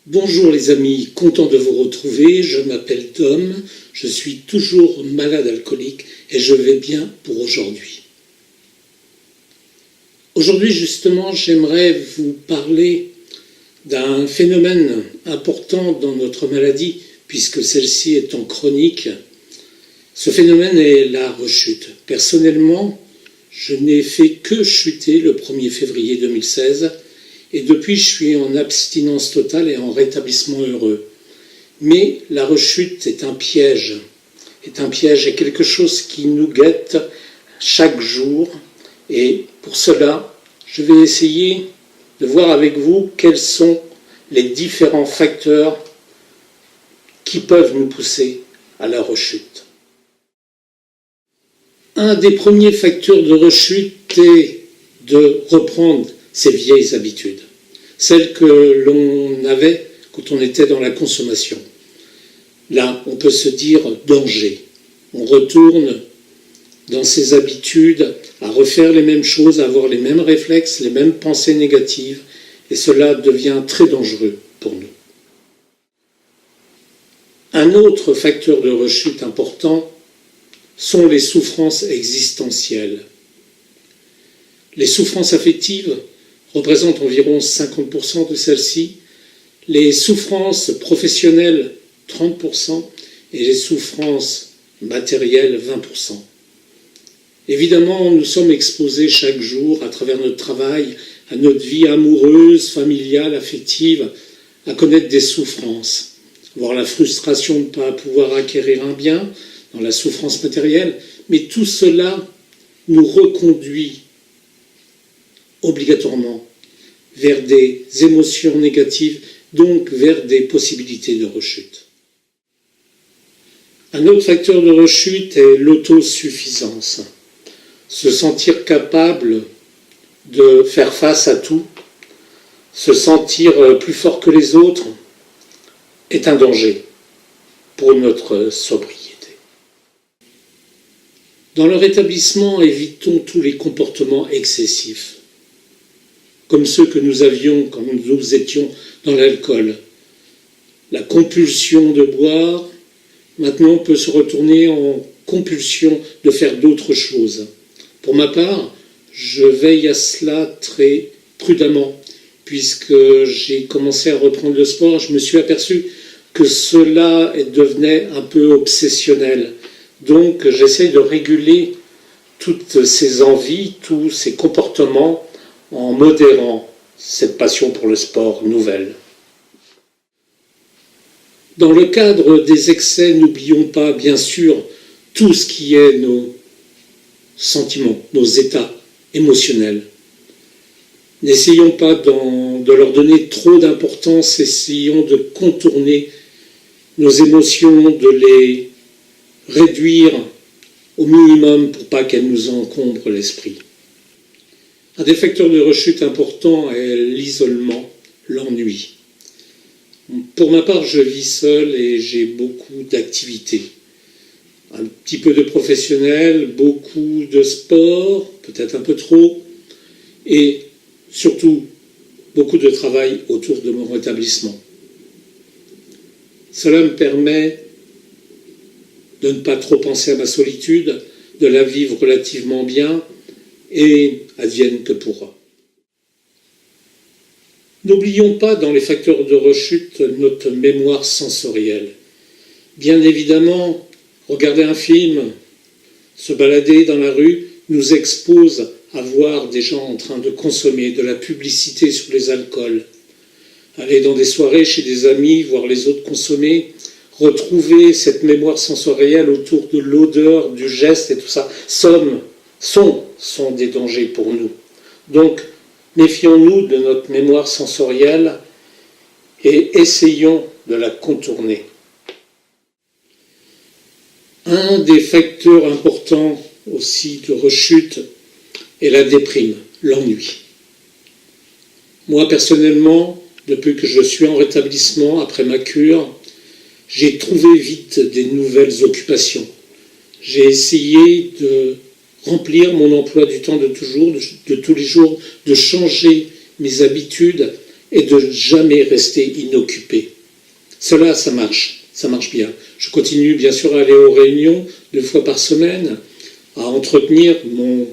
Bonjour les amis, content de vous retrouver, je m'appelle Dom, je suis toujours malade alcoolique et je vais bien pour aujourd'hui. Aujourd'hui justement, j'aimerais vous parler d'un phénomène important dans notre maladie, puisque celle-ci est en chronique. Ce phénomène est la rechute. Personnellement, je n'ai fait que chuter le 1er février 2016, et depuis je suis en abstinence totale et en rétablissement heureux. Mais la rechute est un piège, et quelque chose qui nous guette chaque jour, et pour cela, je vais essayer de voir avec vous quels sont les différents facteurs qui peuvent nous pousser à la rechute. Un des premiers facteurs de rechute est de reprendre ses vieilles habitudes, celles que l'on avait quand on était dans la consommation. Là, on peut se dire danger. On retourne dans ses habitudes à refaire les mêmes choses, à avoir les mêmes réflexes, les mêmes pensées négatives, et cela devient très dangereux pour nous. Un autre facteur de rechute important sont les souffrances existentielles. Les souffrances affectives représentent environ 50% de celles-ci, les souffrances professionnelles 30% et les souffrances matérielles 20%. Évidemment, nous sommes exposés chaque jour à travers notre travail, à notre vie amoureuse, familiale, affective, à connaître des souffrances, voir la frustration de ne pas pouvoir acquérir un bien, dans la souffrance matérielle, mais tout cela nous reconduit obligatoirement vers des émotions négatives, donc vers des possibilités de rechute. Un autre facteur de rechute est l'autosuffisance. Se sentir capable de faire face à tout, se sentir plus fort que les autres, est un danger pour notre sobriété. Dans le rétablissement, évitons tous les comportements excessifs, comme ceux que nous avions quand nous étions dans l'alcool. La compulsion de boire, maintenant, peut se retourner en compulsion de faire d'autres choses. Pour ma part, je veille à cela très prudemment, puisque j'ai commencé à reprendre le sport, je me suis aperçu que cela devenait un peu obsessionnel. Donc j'essaie de réguler toutes ces envies, tous ces comportements en modérant cette passion pour le sport nouvelle. Dans le cadre des excès, n'oublions pas bien sûr tout ce qui est nos sentiments, nos états émotionnels. N'essayons pas de leur donner trop d'importance, essayons de contourner nos émotions, de les réduire au minimum pour pas qu'elles nous encombrent l'esprit. Un des facteurs de rechute importants est l'isolement, l'ennui. Pour ma part, je vis seul et j'ai beaucoup d'activités. Un petit peu de professionnel, beaucoup de sport, peut-être un peu trop, et surtout beaucoup de travail autour de mon rétablissement. Cela me permet de ne pas trop penser à ma solitude, de la vivre relativement bien, et advienne que pourra. N'oublions pas dans les facteurs de rechute notre mémoire sensorielle. Bien évidemment, regarder un film, se balader dans la rue, nous expose à voir des gens en train de consommer de la publicité sur les alcools. Aller dans des soirées chez des amis, voir les autres consommer, retrouver cette mémoire sensorielle autour de l'odeur, du geste et tout ça, sont des dangers pour nous. Donc, méfions-nous de notre mémoire sensorielle et essayons de la contourner. Un des facteurs importants aussi de rechute est la déprime, l'ennui. Moi, personnellement, depuis que je suis en rétablissement, après ma cure, j'ai trouvé vite des nouvelles occupations. J'ai essayé de remplir mon emploi du temps de tous les jours, de changer mes habitudes et de jamais rester inoccupé. Cela, ça marche bien. Je continue bien sûr à aller aux réunions 2 fois par semaine, à entretenir mon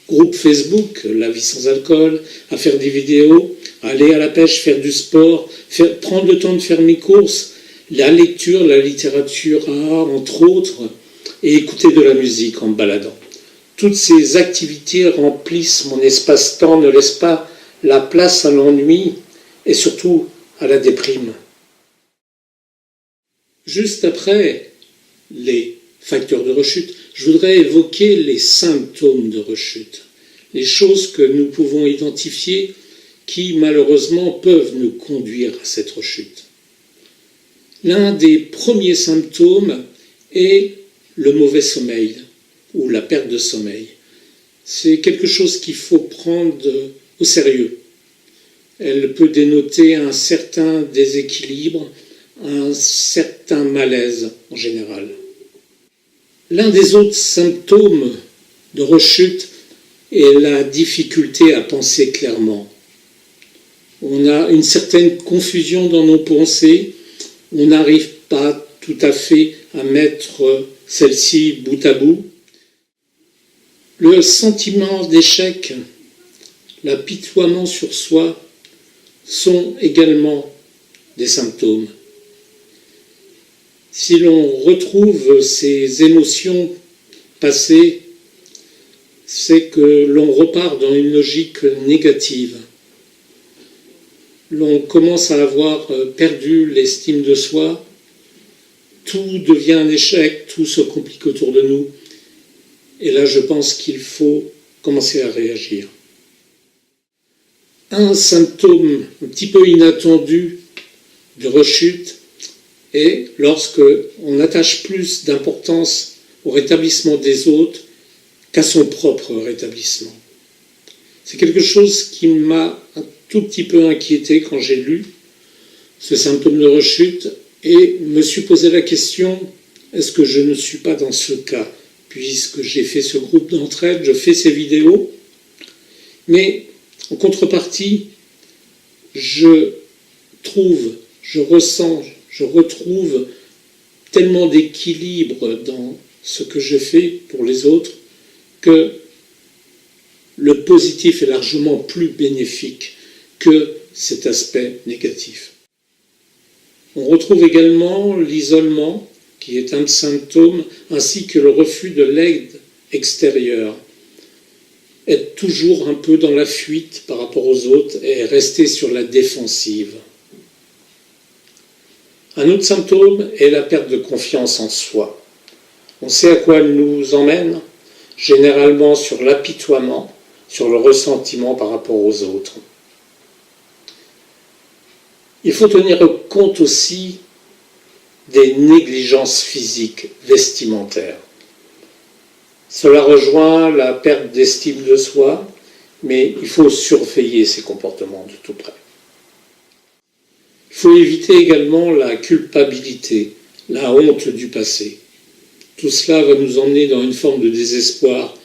groupe Facebook, La vie sans alcool, à faire des vidéos, à aller à la pêche, faire du sport, prendre le temps de faire mes courses, la lecture, la littérature, entre autres, et écouter de la musique en me baladant. Toutes ces activités remplissent mon espace-temps, ne laissent pas la place à l'ennui et surtout à la déprime. Juste après les facteurs de rechute, je voudrais évoquer les symptômes de rechute, les choses que nous pouvons identifier qui malheureusement peuvent nous conduire à cette rechute. L'un des premiers symptômes est le mauvais sommeil ou la perte de sommeil. C'est quelque chose qu'il faut prendre au sérieux. Elle peut dénoter un certain déséquilibre, un certain malaise en général. L'un des autres symptômes de rechute est la difficulté à penser clairement. On a une certaine confusion dans nos pensées, on n'arrive pas tout à fait à mettre celle-ci bout à bout. Le sentiment d'échec, l'apitoiement sur soi sont également des symptômes. Si l'on retrouve ces émotions passées, c'est que l'on repart dans une logique négative. L'on commence à avoir perdu l'estime de soi, tout devient un échec, tout se complique autour de nous. Et là, je pense qu'il faut commencer à réagir. Un symptôme un petit peu inattendu de rechute est lorsque on attache plus d'importance au rétablissement des autres qu'à son propre rétablissement. C'est quelque chose qui m'a un tout petit peu inquiété quand j'ai lu ce symptôme de rechute et me suis posé la question, est-ce que je ne suis pas dans ce cas ? Puisque j'ai fait ce groupe d'entraide, je fais ces vidéos, mais en contrepartie, je retrouve tellement d'équilibre dans ce que je fais pour les autres que le positif est largement plus bénéfique que cet aspect négatif. On retrouve également l'isolement, qui est un symptôme, ainsi que le refus de l'aide extérieure. Être toujours un peu dans la fuite par rapport aux autres et rester sur la défensive. Un autre symptôme est la perte de confiance en soi. On sait à quoi elle nous emmène, généralement sur l'apitoiement, sur le ressentiment par rapport aux autres. Il faut tenir compte aussi des négligences physiques vestimentaires. Cela rejoint la perte d'estime de soi, mais il faut surveiller ces comportements de tout près. Il faut éviter également la culpabilité, la honte du passé. Tout cela va nous emmener dans une forme de désespoir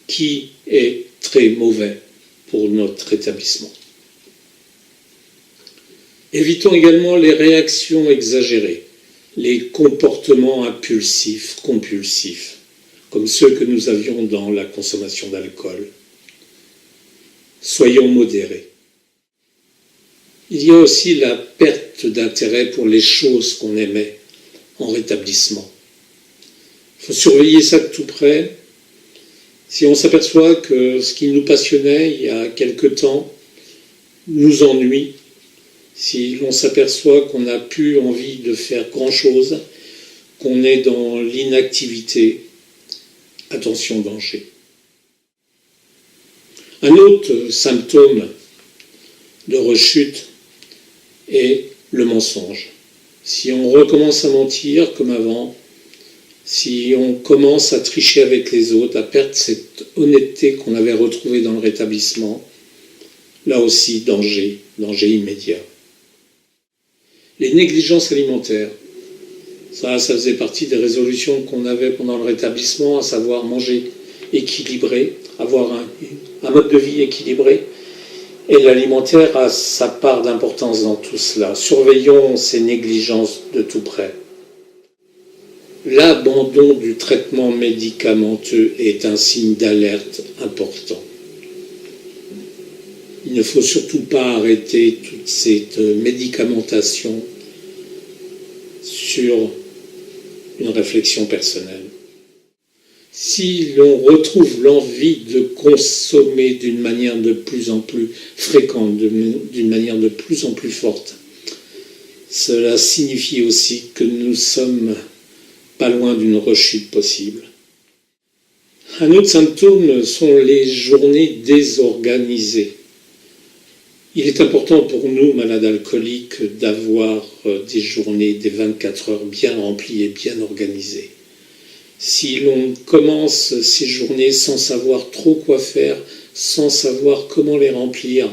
qui est très mauvais pour notre rétablissement. Évitons également les réactions exagérées, les comportements impulsifs, compulsifs, comme ceux que nous avions dans la consommation d'alcool. Soyons modérés. Il y a aussi la perte d'intérêt pour les choses qu'on aimait en rétablissement. Il faut surveiller ça de tout près. Si on s'aperçoit que ce qui nous passionnait il y a quelque temps nous ennuie, si l'on s'aperçoit qu'on n'a plus envie de faire grand-chose, qu'on est dans l'inactivité, attention, danger. Un autre symptôme de rechute est le mensonge. Si on recommence à mentir comme avant, si on commence à tricher avec les autres, à perdre cette honnêteté qu'on avait retrouvée dans le rétablissement, là aussi, danger immédiat. Les négligences alimentaires, ça faisait partie des résolutions qu'on avait pendant le rétablissement, à savoir manger équilibré, avoir un mode de vie équilibré. Et l'alimentaire a sa part d'importance dans tout cela. Surveillons ces négligences de tout près. L'abandon du traitement médicamenteux est un signe d'alerte important. Il ne faut surtout pas arrêter toute cette médicamentation sur une réflexion personnelle. Si l'on retrouve l'envie de consommer d'une manière de plus en plus fréquente, d'une manière de plus en plus forte, cela signifie aussi que nous sommes pas loin d'une rechute possible. Un autre symptôme sont les journées désorganisées. Il est important pour nous, malades alcooliques, d'avoir des journées, des 24 heures bien remplies et bien organisées. Si l'on commence ces journées sans savoir trop quoi faire, sans savoir comment les remplir,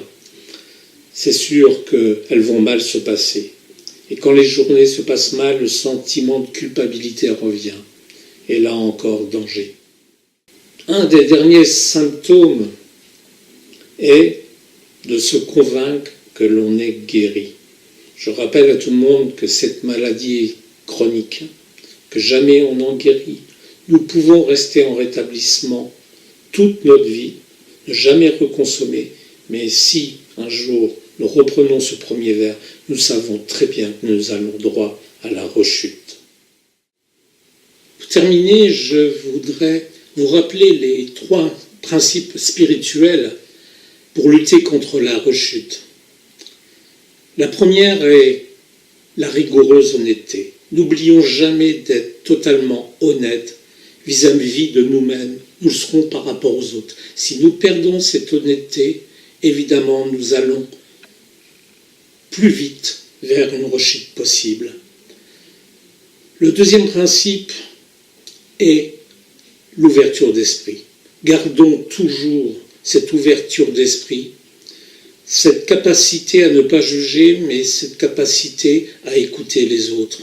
c'est sûr qu'elles vont mal se passer. Et quand les journées se passent mal, le sentiment de culpabilité revient. Et là encore, danger. Un des derniers symptômes est de se convaincre que l'on est guéri. Je rappelle à tout le monde que cette maladie est chronique, que jamais on n'en guérit. Nous pouvons rester en rétablissement toute notre vie, ne jamais reconsommer, mais si un jour nous reprenons ce premier verre, nous savons très bien que nous allons droit à la rechute. Pour terminer, je voudrais vous rappeler les 3 principes spirituels pour lutter contre la rechute. La première est la rigoureuse honnêteté. N'oublions jamais d'être totalement honnêtes vis-à-vis de nous-mêmes. Nous le serons par rapport aux autres. Si nous perdons cette honnêteté, évidemment, nous allons plus vite vers une rechute possible. Le deuxième principe est l'ouverture d'esprit. Gardons toujours cette ouverture d'esprit, cette capacité à ne pas juger, mais cette capacité à écouter les autres.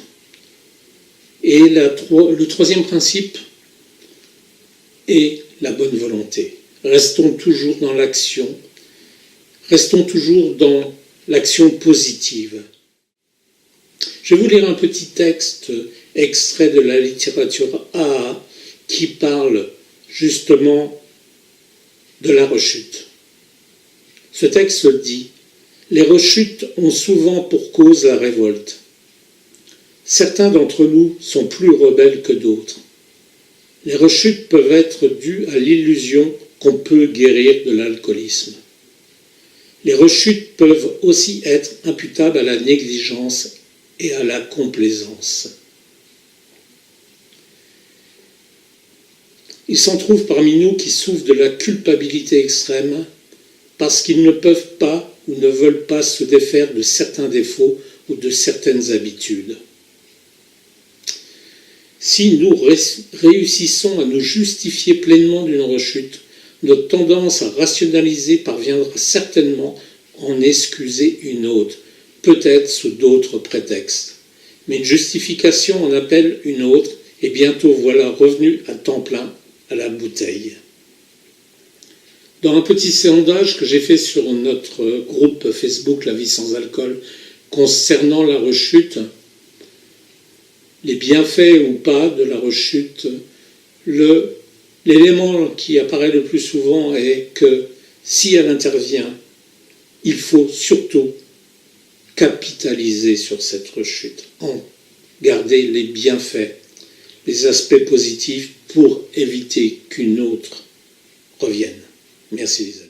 Et le troisième principe est la bonne volonté. Restons toujours dans l'action, restons toujours dans l'action positive. Je vais vous lire un petit texte extrait de la littérature AA qui parle justement de la rechute. Ce texte dit « Les rechutes ont souvent pour cause la révolte. Certains d'entre nous sont plus rebelles que d'autres. Les rechutes peuvent être dues à l'illusion qu'on peut guérir de l'alcoolisme. Les rechutes peuvent aussi être imputables à la négligence et à la complaisance. Il s'en trouve parmi nous qui souffrent de la culpabilité extrême parce qu'ils ne peuvent pas ou ne veulent pas se défaire de certains défauts ou de certaines habitudes. Si nous réussissons à nous justifier pleinement d'une rechute, notre tendance à rationaliser parviendra certainement à en excuser une autre, peut-être sous d'autres prétextes. Mais une justification en appelle une autre, et bientôt voilà revenu à temps plein à la bouteille. Dans un petit sondage que j'ai fait sur notre groupe Facebook La Vie sans alcool concernant la rechute, les bienfaits ou pas de la rechute, l'élément qui apparaît le plus souvent est que si elle intervient, il faut surtout capitaliser sur cette rechute, en garder les bienfaits, les aspects positifs pour éviter qu'une autre revienne. Merci les amis.